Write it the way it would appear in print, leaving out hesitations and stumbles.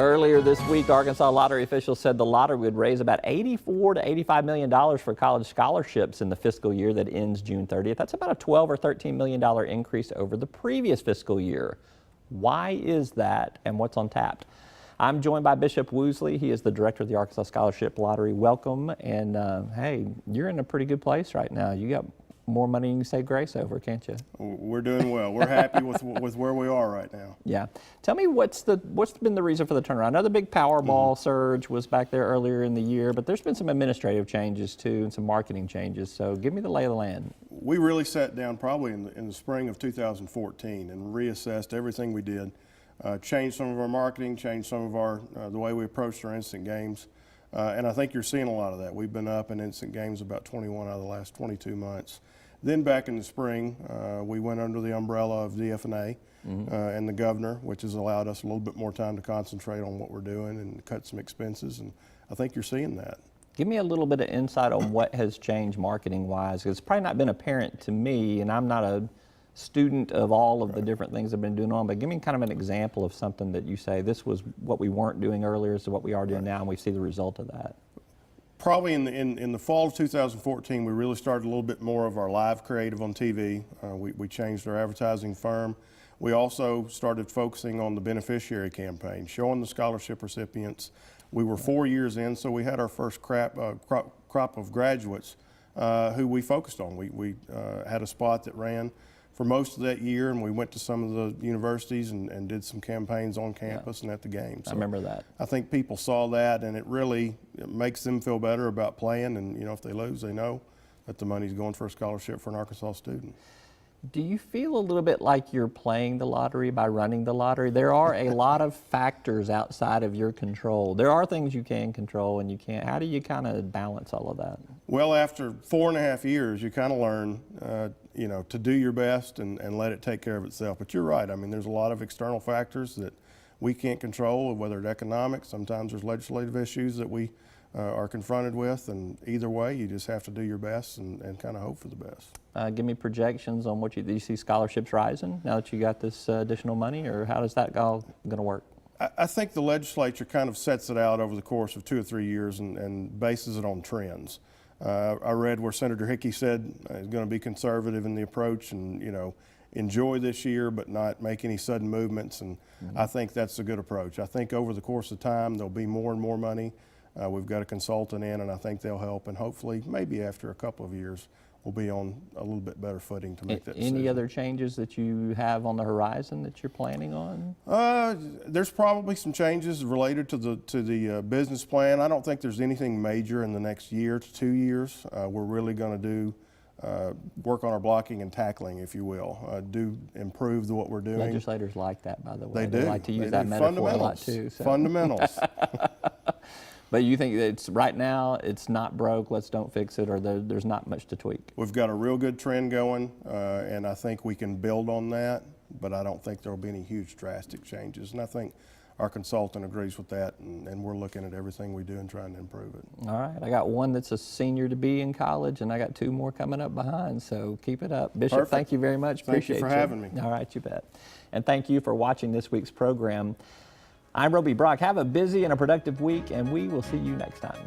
Earlier this week, Arkansas lottery officials said the lottery would raise about $84 to $85 million for college scholarships in the fiscal year that ends June 30th. That's about a $12 or $13 million increase over the previous fiscal year. Why is that, and what's on tap? I'm joined by Bishop Woosley. He is the director of the Arkansas Scholarship Lottery. Welcome, and hey, you're in a pretty good place right now. You got more money than you can say grace over, can't you? We're doing well. We're happy with where we are right now. Yeah. Tell me what's been the reason for the turnaround? Another big Powerball surge was back there earlier in the year, but there's been some administrative changes too and some marketing changes. So give me the lay of the land. We really sat down probably in the spring of 2014 and reassessed everything we did. Changed some of our marketing, changed some of our the way we approached our instant games. And I think you're seeing a lot of that. We've been up in instant games about 21 out of the last 22 months. Then back in the spring, we went under the umbrella of DFNA and the governor, which has allowed us a little bit more time to concentrate on what we're doing and cut some expenses. And I think you're seeing that. Give me a little bit of insight on what has changed marketing-wise, because it's probably not been apparent to me, and I'm not a student of all of the different things that have been doing on, but give me kind of an example of something that you say, this was what we weren't doing earlier, so what we are doing now, and we see the result of that. Probably in the fall of 2014, we really started a little bit more of our live creative on TV. We changed our advertising firm. We also started focusing on the beneficiary campaign, showing the scholarship recipients. We were 4 years in, so we had our first crop of graduates who we focused on. We had a spot that ran for most of that year, and we went to some of the universities and did some campaigns on campus and at the games. So I remember that. I think people saw that, and it makes them feel better about playing, and you know, if they lose, they know that the money's going for a scholarship for an Arkansas student. Do you feel a little bit like you're playing the lottery by running the lottery? There are a lot of factors outside of your control. There are things you can control and you can't. How do you kind of balance all of that? Well, after 4.5 years, you kind of learn, you know, to do your best and let it take care of itself. But you're right. I mean, there's a lot of external factors that we can't control, whether it's economic. Sometimes there's legislative issues that we are confronted with, and either way, you just have to do your best and kind of hope for the best. Give me projections on what do you see scholarships rising now that you got this additional money, or how does that all going to work? I think the legislature kind of sets it out over the course of 2 or 3 years and bases it on trends. I read where Senator Hickey said he's going to be conservative in the approach and, you know, enjoy this year but not make any sudden movements, and I think that's a good approach. I think over the course of time there'll be more and more money. We've got a consultant in, and I think they'll help, and hopefully maybe after a couple of years we'll be on a little bit better footing to make that decision. Any other changes that you have on the horizon that you're planning on? There's probably some changes related to the business plan. I don't think there's anything major in the next year to 2 years. We're really going to do work on our blocking and tackling, if you will, improve what we're doing. Legislators like that, by the way. They do. They like to use that metaphor a lot too. So. Fundamentals. But you think it's right now it's not broke, don't fix it, or there's not much to tweak? We've got a real good trend going, and I think we can build on that, but I don't think there will be any huge drastic changes. And I think our consultant agrees with that, and we're looking at everything we do and trying to improve it. All right. I got one that's a senior to be in college, and I got 2 more coming up behind, so keep it up. Bishop, Perfect. Thank you very much. Appreciate you for having me. All right, you bet. And thank you for watching this week's program. I'm Roby Brock. Have a busy and a productive week, and we will see you next time.